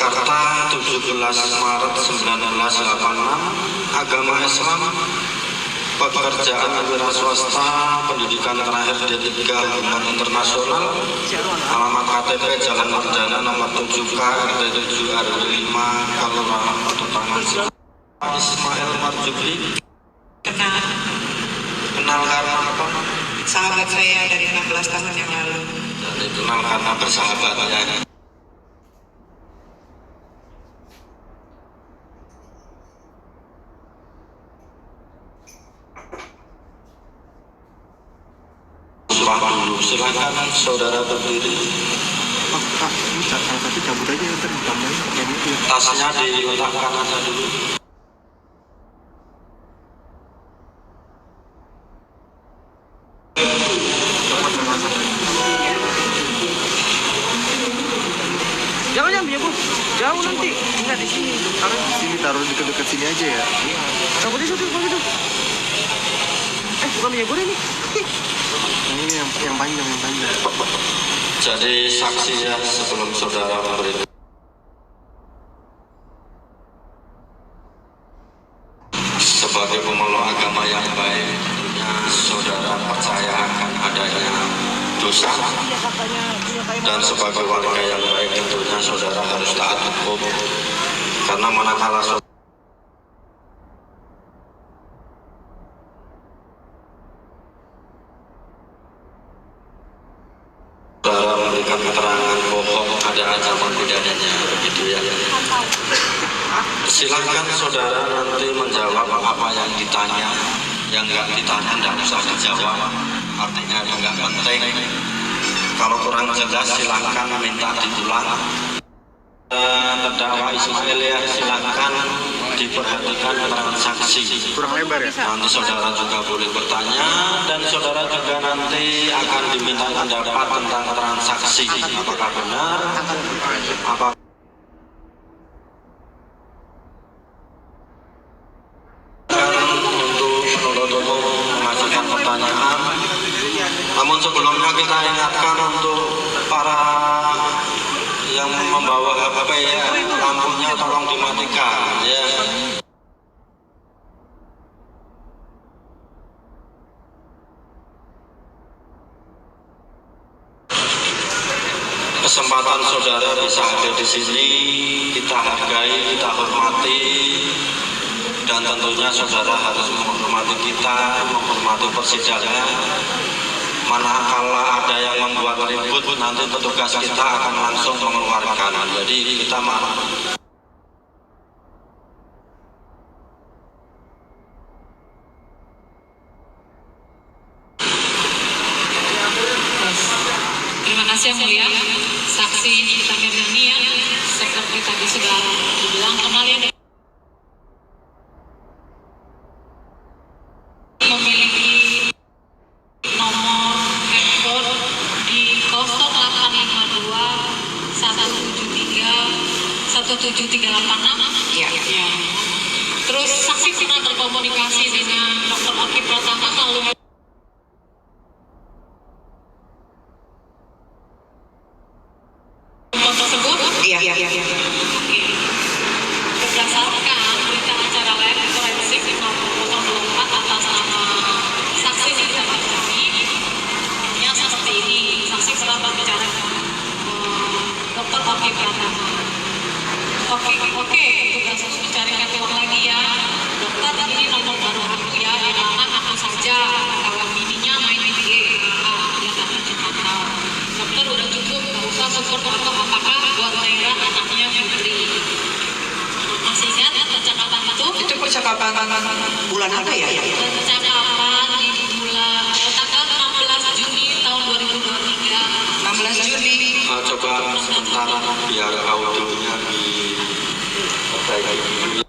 Jakarta 17 Maret 1986, agama Islam, pekerjaan wira swasta, pendidikan terakhir D3 Hubungan Internasional, alamat KTP Jalan Perdana nomor 7K RT 7 RW 5 Kelurahan Padutangan. Ismail Marjubli. Kenal karena apa? Sahabat saya dari 16 tahun yang lalu. Jadi kenal karena bersahabat ya. Dulu silakan saudara berdiri. Pak, ini salah satu cabut aja ya, ditambahin pakai itu ya. Tasnya diletakkan aja dulu. Jangan ya, Bu. Jauh nanti. Enggak di sini. Taruh di sini, taruh dekat-dekat sini aja ya. Coba di situ, begitu. Bukan minyak goreng nih. Ini yang panjang. Jadi saksi ya sebelum saudara memberi. Sebagai pemeluk agama yang baik, saudara percaya akan adanya dosa, dan sebagai warga yang baik tentunya saudara harus taat hukum, karena manakala saudara memberikan keterangan bohong ada ancaman pidananya, begitu ya. Silakan saudara nanti menjawab apa yang ditanya, yang nggak ditanya nggak usah dijawab, artinya nggak penting. Kalau kurang jelas silakan minta diulang. Terdakwa Ismail ya, silakan diperhatikan keterangan saksi. Kurang lebar ya? Nanti saudara juga boleh bertanya, dan saudara juga nanti akan diminta pendapat tentang keterangan saksi. Apakah benar? Apakah untuk penuntut umum mengajukan pertanyaan? Namun sebelumnya kita ingatkan untuk para yang membawa HP ya, lampunya tolong dimatikan ya. Kesempatan saudara bisa hadir di sini kita hargai, kita hormati, dan tentunya saudara harus menghormati kita, menghormati persidangan. Manakala ada yang membuat ribut, nanti petugas kita akan langsung mengeluarkan. Jadi kita Terima kasih yang mulia. Saksi kita Firmania, seperti tadi sudah dibilang, kembali memiliki nomor handphone di 0852 173 17386. Ya. Terus saksi pernah berkomunikasi dengan Dr. Oki Pratama lalu tersebut? Iya. Oke. Berdasarkan berita acara web forensik 5004 atas nama saksi di tempat kami, yang seperti ini. Saksi pernah berbicara Dr. Oki Pratama. Oke, tugas mencarikan uang lagi ya. Dokter, ini nomor baru aku ya, diaman aku saja. Kalau bininya main video, dia kata cepat tahu. Dokter udah cukup, nggak usah support atau apakah buat Naira anaknya Fitri. Masih ingat percakapan itu? Itu percakapan bulan apa ya? Percakapan di bulan tanggal 16 Juni tahun 2023. 16 Juni. coba sebentar biar audionya diperbaiki.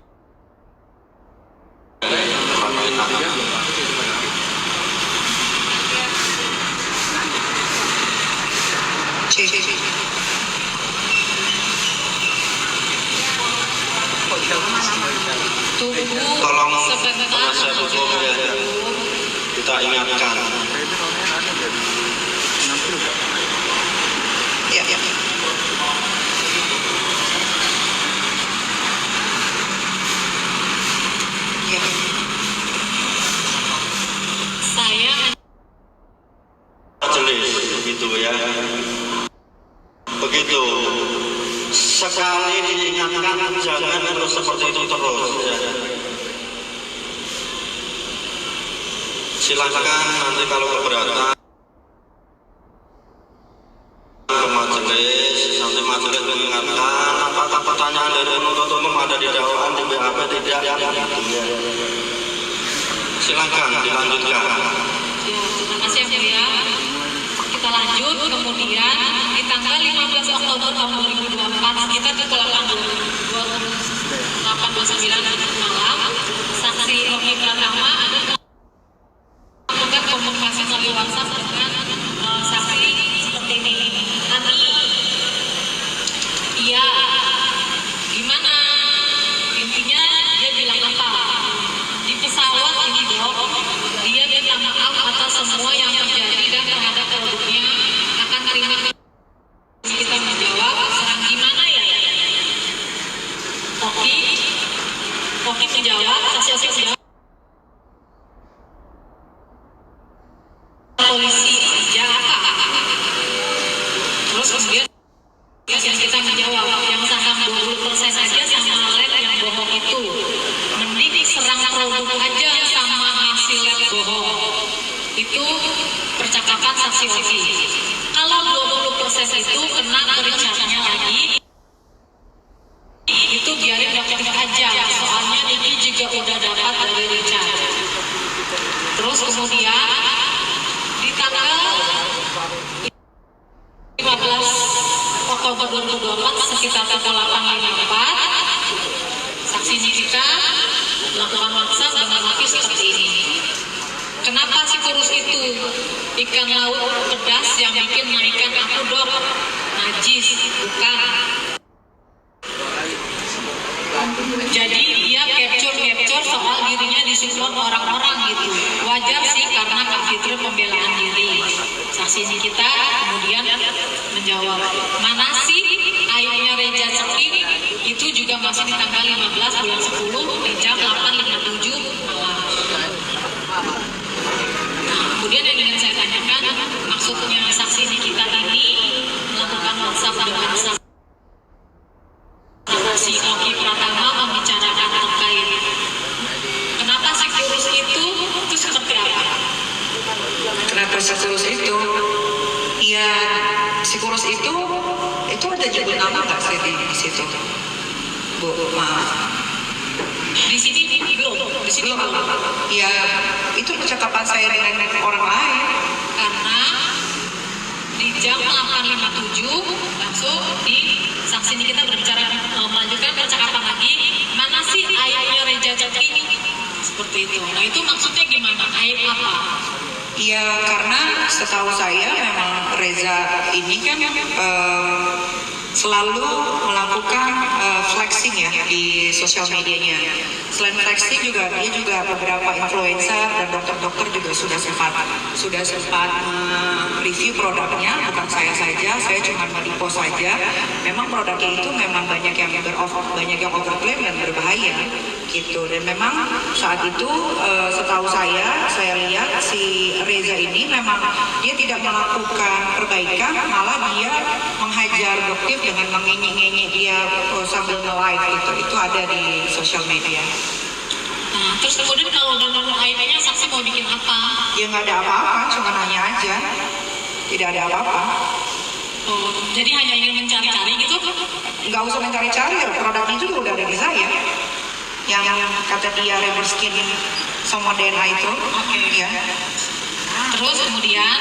Tolong penasihat hukum ya, kita ingatkan. Ya. sekali diingatkan jangan terus seperti itu terus ya. Silakan nanti kalau keberatan ke majelis, nanti majelis mengingatkan apakah pertanyaan dari penuntut umum ada di dakwaan di BAP tidak ya. Silakan dilanjutkan. Ya, terima kasih yang mulia. Kita lanjut, kemudian di tanggal 15 Oktober tahun 2024 kita ke 8:29 malam, saksi Rocky Pratama ada melakukan komunikasi melalui WhatsApp dengan saksi seperti ini. Ani, iya, gimana? Intinya dia bilang apa? Di pesawat ini dok, dia minta maaf atas semua yang terjadi dan terhadap produknya akan terima. Kita menjawab, serang gimana ya? Oki menjawab, saksi menjawab. Polisi Jakarta. Terus kemudian yang kita menjawab yang saham 20% aja sama lab yang bohong itu. Mending serang produk aja sama hasil lab bohong. Itu percakapan saksi Oki. Kalau 20% itu kena kericatnya lagi, itu biarin dokter aja. Soalnya ini juga udah dapat dari Richard. Terus kemudian di tanggal 15 Oktober 2024 sekitar pukul 8.54 saksi Nikita melakukan WhatsApp dengan motif seperti ini. Kenapa si kurus itu ikan laut pedas yang bikin naikkan aku dok? Najis, bukan. Jadi dia capture soal dirinya disupport orang-orang gitu. Wajar sih karena Kak Fitri pembelaan diri. Saksi Nikita kemudian menjawab, mana sih airnya Reja Cekin? Itu juga masih di tanggal 15 bulan 10 di jam 8.57 malam. Nah, kemudian yang ingin saya tanyakan, maksudnya saksi Nikita ini melakukan WhatsApp dengan si Oki Pratama membicarakan terkait kenapa si kurus itu seperti apa? Kenapa si kurus itu? Ya, si kurus itu ada nyebut nama nggak sih di situ? Bu, maaf. Di sini belum. Ya, itu percakapan saya dengan orang lain. Karena di jam 8.57 langsung di saksi ini kita berbicara melanjutkan percakapan lagi, mana sih airnya Reja Cekin? Seperti itu. Nah itu maksudnya gimana? Air apa? Ya, karena setahu saya memang Reza ini kan selalu melakukan flexing ya di sosial medianya. Selain flexing juga dia juga beberapa influencer dan dokter-dokter juga sudah sempat review produknya, bukan saya saja, saya cuma melipos saja. Memang produknya itu memang banyak yang overclaim dan berbahaya gitu. Dan memang saat itu setahu saya lihat si Reza ini memang dia tidak melakukan perbaikan, malah dia menghajar dokter dengan mengenyek-ngenyek dia sambil nge-live gitu. Itu ada di sosial media. Nah, terus kemudian kalau udah nemu airnya saksi mau bikin apa? Ya nggak ada apa-apa, cuma nanya aja. Tidak ada apa-apa. Oh, jadi hanya ingin mencari-cari gitu? Nggak usah mencari-cari, produknya juga udah ada di saya. Yang kata dia Reverskin sama DNA itu. Oke. Ya. Terus kemudian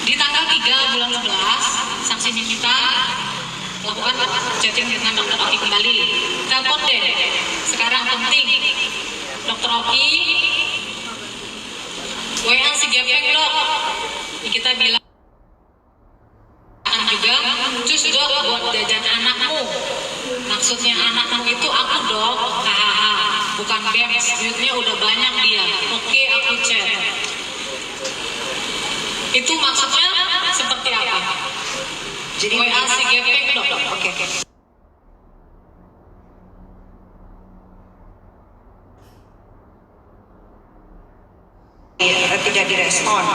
di tanggal 3 bulan 11 saksi kita lakukan chatting dengan Dr. Oki kembali. Telepon deh. Sekarang penting. Dr. Oki WA si Gepeng dok. Kita bilang juga cus dok buat jajan anakmu. Maksudnya anakmu itu aku dok. Hahaha. Bukan BEMS. Duitnya udah banyak dia. Oke aku chat. Itu maksudnya seperti apa? Jadi WA si Gepeng dok. Oke. Tidak direspon.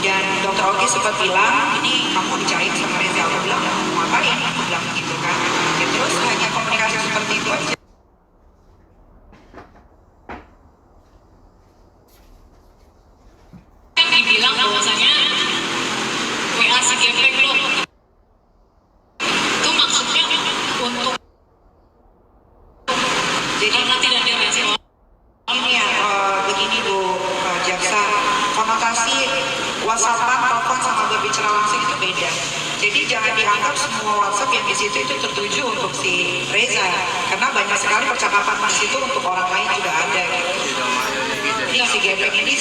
Dan Dr. Oki sempat bilang, ini kamu dicari sama Reza. Aku bilang, mau ngapain? Aku bilang gitu kan. Jadi karena tidak direspon. ini ya, begini Bu Jaksa, konotasi WhatsAppan, telepon sama berbicara langsung itu beda. Jadi jangan dianggap semua WhatsApp yang di situ itu tertuju untuk si Reza, karena banyak sekali percakapan di situ untuk orang lain juga ada. Gitu. Ini si Gepeng ini,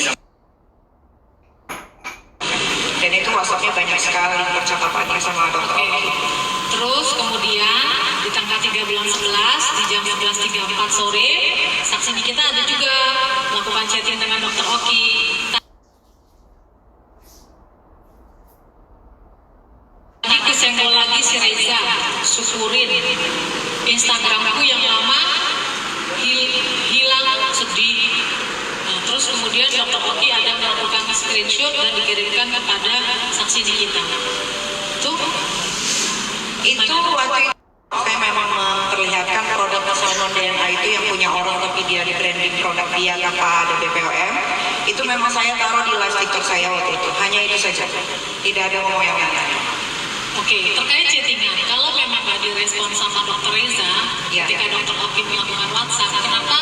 dan itu WhatsAppnya banyak sekali percakapannya sama dokter. Terus kemudian di tanggal 3 bulan 11 di jam 11.34 sore, saksi kita ada juga melakukan chatting dengan Dokter Oki. Tadi kesenggol lagi si Reza, syukurin Instagramku yang lama hilang sedih. Nah, terus kemudian Dokter Oki ada melakukan screenshot dan dikirimkan kepada saksi kita. Tuh. Itu waktu itu saya memang memperlihatkan produk salon DNA itu yang punya orang tapi dia di branding produk dia tanpa ada BPOM. Itu memang saya taruh di live TikTok saya waktu itu. Hanya itu saja. Tidak ada ngomong yang lain. Oke, terkait chattingan, kalau memang nggak direspon sama Dokter Reza, Ya. ketika Dokter Oki melakukan WhatsApp, kenapa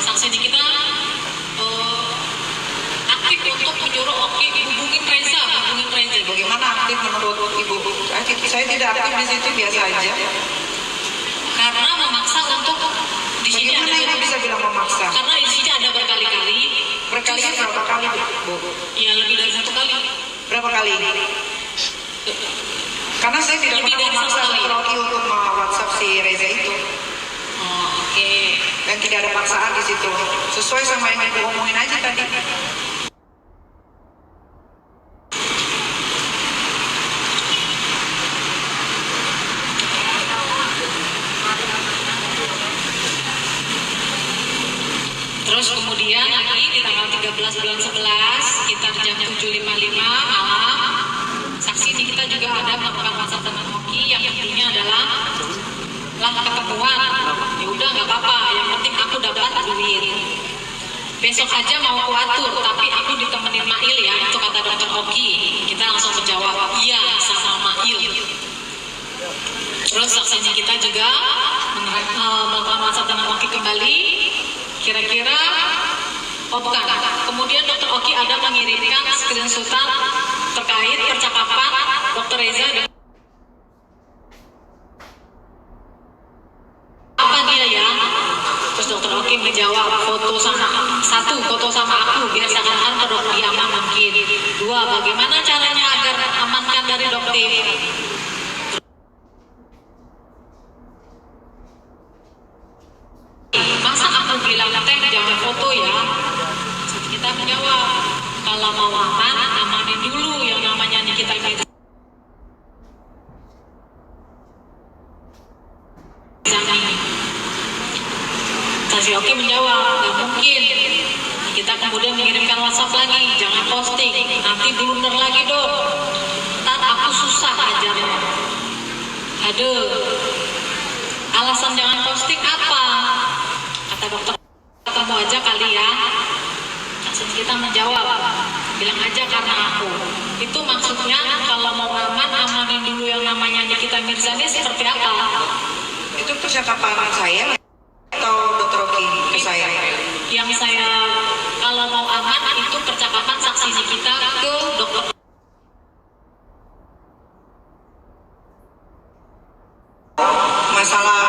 saksi kita aktif untuk menyuruh Oki hubungin Reza? Bagaimana aktif menurut Ibu? Saya tidak aktif di situ, biasa aja. Karena memaksa untuk di sini Bagaimana ada Ibu bisa bilang memaksa? karena di sini ada berkali-kali. Berkali-kali berapa kali, Bu? Ya lebih dari 1 kali. Berapa kali? Karena saya tidak Lebih pernah dari memaksa 1 kali. Dr. Oki untuk WhatsApp si Reza itu. Oh, oke. Dan tidak ada paksaan di situ. Sesuai sama yang Ibu omongin aja tadi. Terus kemudian lagi di tanggal 13 bulan 11 sekitar jam 7.55 malam, saksi ini kita juga ada melakukan WhatsApp dengan Oki yang intinya adalah lah ketemuan, ya udah nggak apa-apa, yang penting aku dapat duit. Besok aja mau aku atur, tapi aku ditemenin Mail ya, itu kata Dokter Oki. Kita langsung menjawab, iya sama Mail. Terus saksi ini kita juga melakukan WhatsApp dengan Oki kembali. Kira-kira, oh bukan, kemudian Dokter Oki ada mengirimkan screenshotan terkait percakapan Dokter Reza dengan apa dia ya? Terus Dokter Oki menjawab foto sama aku biar seakan-akan kedok dia aman mungkin. 2, bagaimana caranya agar amankan dari dokter? Masa aku bilang teh jangan foto ya? Kita menjawab, kalau mau aman, amanin dulu yang namanya Nikita Mirzani. Saksi Oki menjawab, nggak mungkin. Kita kemudian mengirimkan WhatsApp lagi, jangan posting, nanti blunder lagi dong. Ntar aku susah ajarnya. Aduh, alasan jangan posting apa? Kata dokter, kamu aja kali ya. Langsung kita menjawab, bilang aja karena aku. Itu maksudnya kalau mau aman, amanin dulu yang namanya Nikita Mirzani seperti apa? Itu percakapan saya atau Dokter Oki ke saya? Yang saya, kalau mau aman itu percakapan saksi Nikita ke dokter. Masalah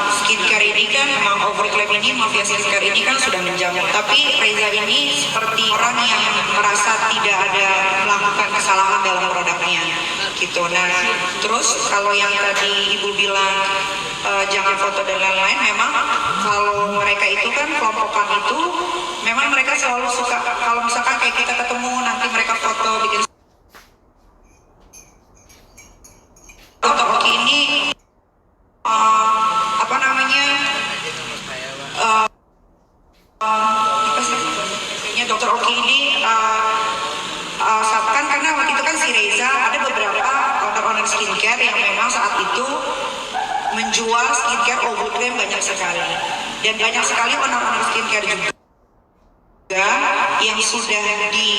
skincare ini kan memang overclaim ini, mafia skincare ini kan sudah menjamu. Tapi Reza ini seperti orang yang merasa tidak ada melakukan kesalahan dalam produknya gitu. Nah terus kalau yang tadi Ibu bilang jangan foto dan lain-lain, memang kalau mereka itu kan kelompokan itu memang mereka selalu suka kalau misalkan kayak kita ketemu nanti mereka foto bikin. Dokter Oki ini apa namanya apa sih namanya Dokter Oki ini kan karena waktu itu kan si Reza ada beberapa owner-owner skincare yang memang saat itu menjual skincare overclaim banyak sekali, dan banyak sekali owner-owner skincare juga yang sudah di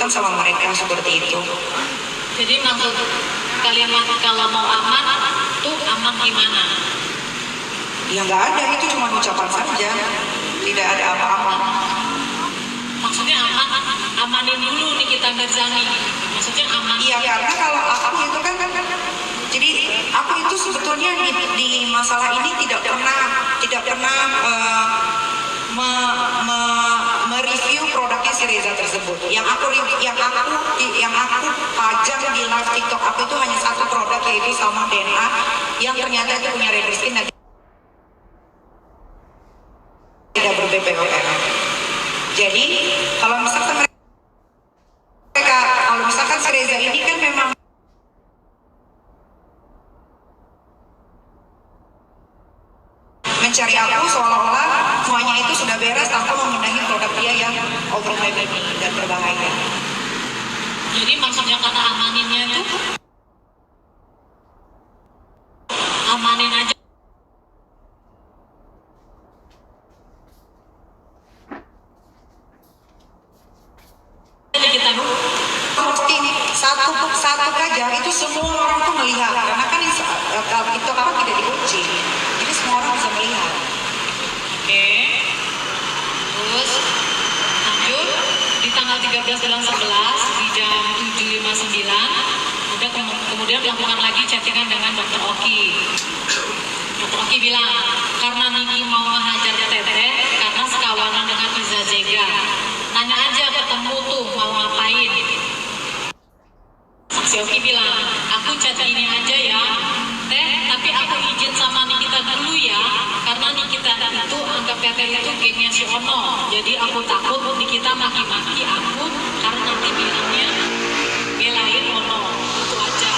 bilang sama mereka seperti itu. Jadi maksud kalimat kalau mau aman tuh aman gimana? Ya nggak ada, itu cuma ucapan saja, tidak ada apa-apa. Maksudnya amanin dulu Nikita Mirzani. Maksudnya aman. Iya, karena kalau aku itu kan jadi aku itu sebetulnya di masalah ini tidak pernah mereview produknya si Reza tersebut. Yang aku pajang di live TikTok aku itu hanya satu produk, yaitu Salmon DNA yang ternyata itu punya rare skin dan tidak ber-BPOM. Jadi kalau misalkan si Reza ini kan memang mencari aku seolah-olah semuanya itu sudah beres tanpa membenahi produk dia yang overclaim ini dan berbahaya. Jadi maksudnya kata amaninnya itu amanin aja. Jadi kita Posting satu aja itu semua orang tuh melihat, karena kan itu apa tidak dikunci, jadi semua orang bisa melihat. Oke. Terus lanjut di tanggal 13 bulan 11 di jam 7.59 udah kemudian melakukan lagi chattingan dengan Dr. Oki. Dr. Oki bilang karena Niki mau menghajar Teteh karena sekawanan dengan Iza Zega. Tanya aja ketemu tuh mau ngapain. Saksi Oki bilang aku chat ini aja ya Teh, tapi aku izin sama Nikita dulu ya, karena Nikita itu anggap Teteh itu gengnya si Ono. Jadi aku takut Nikita maki-maki aku karena nanti bilangnya belain Ono. Itu aja.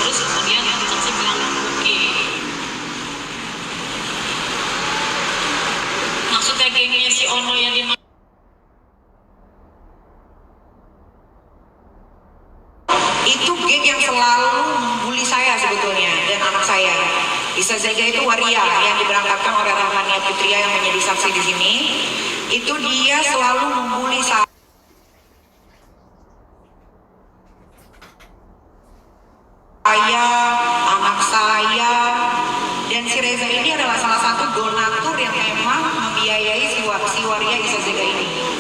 Terus kemudian saksi bilang oke. Maksudnya gengnya si Ono yang di Itu geng yang selalu membuli saya sebetulnya dan anak saya. Iza Zega itu waria yang diberangkatkan oleh Rahmania Putria yang menjadi saksi di sini. Itu dia selalu membuli saya, anak saya, dan si Reza ini adalah salah satu donatur yang memang membiayai si waria Iza Zega ini.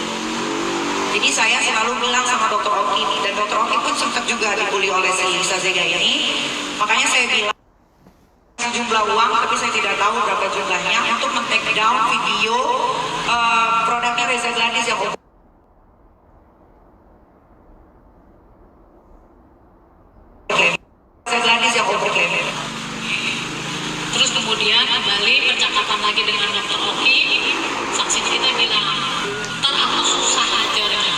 Jadi saya selalu bilang sama Dr. Oki ini, dan Dr. Oki pun sempat juga dibully oleh si Iza Zega ini. Makanya saya bilang sejumlah uang, tapi saya tidak tahu berapa jumlahnya, untuk men-take down video produknya Reza Gladys yang overclaim. Terus kemudian kembali percakapan lagi dengan Dr. Oki. Saksi kita bilang, ntar aku susah ajarnya.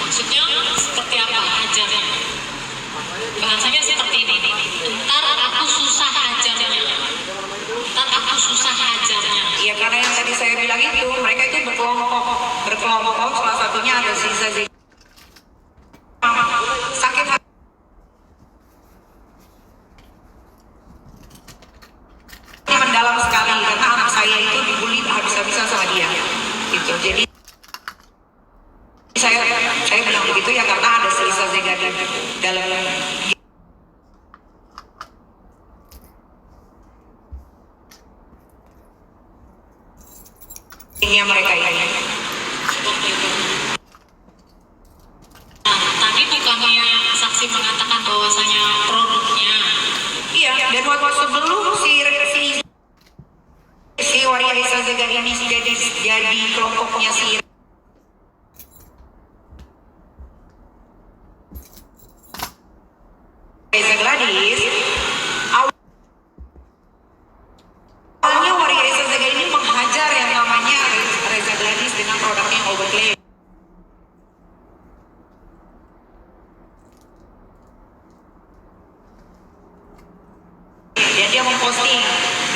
Maksudnya seperti apa ajarnya? Bahasanya seperti ini. Ntar aku susah ajarnya. Ntar aku susah ajarnya. Iya, karena yang tadi saya bilang itu, mereka itu berkelompok. Salah satunya ada si Iza Zega. Sakit hati. Mendalam sekali karena anak saya itu dibully habis-habisan sama dia gitu. Jadi saya bilang begitu ya karena ada si Iza Zega di dalam ini mereka ini. Seperti itu. Nah, tadi bukannya saksi mengatakan bahwasanya produknya. Iya, dan waktu sebelum si waria Iza Zega ini jadi kelompoknya si Reza Gladys, awalnya waria Iza Zega ini menghajar yang namanya Reza Gladys dengan produknya yang overclaim. Dan dia memposting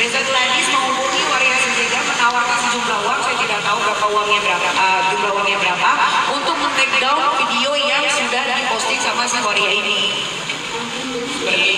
Reza Gladys menghubungi waria Iza Zega menawarkan sejumlah uang, saya tidak tahu berapa jumlah uangnya berapa, untuk men-take down video yang sudah diposting sama si waria ini. Seperti